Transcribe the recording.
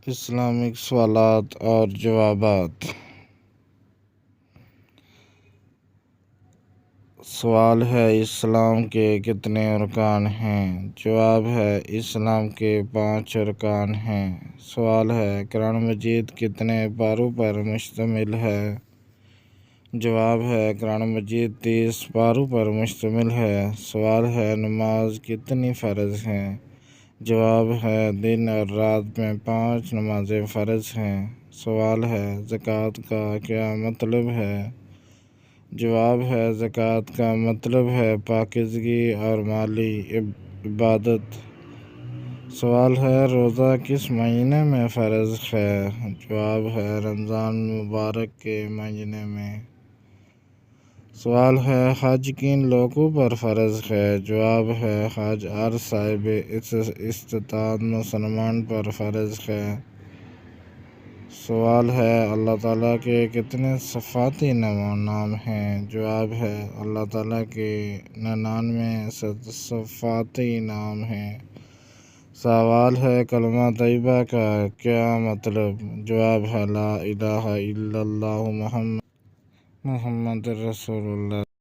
Islamic سوالات اور جوابات۔ سوال ہے اسلام کے کتنے ارکان ہیں؟ جواب ہے اسلام کے 5 ارکان ہیں۔ سوال ہے قرآن مجید کتنے پاروں پر مشتمل ہے؟ جواب ہے قرآن مجید 30 پاروں پر مشتمل ہے۔ سوال ہے نماز کتنی فرض ہیں؟ جواب ہے دن اور رات میں 5 نمازیں فرض ہیں۔ سوال ہے زکوٰۃ کا کیا مطلب ہے؟ جواب ہے زکوٰۃ کا مطلب ہے پاکیزگی اور مالی عبادت۔ سوال ہے روزہ کس مہینے میں فرض ہے؟ جواب ہے رمضان المبارک کے مہینے میں۔ سوال ہے حج کن لوگوں پر فرض ہے؟ جواب ہے حج ہر صاحب استطاعت مسلمان پر فرض ہے۔ سوال ہے اللہ تعالیٰ کے کتنے صفاتی نام ہیں؟ جواب ہے اللہ تعالیٰ کے 99 صفاتی نام ہیں۔ سوال ہے کلمہ طیبہ کا کیا مطلب؟ جواب ہے لا الہ الا اللہ محمد رسول اللہ۔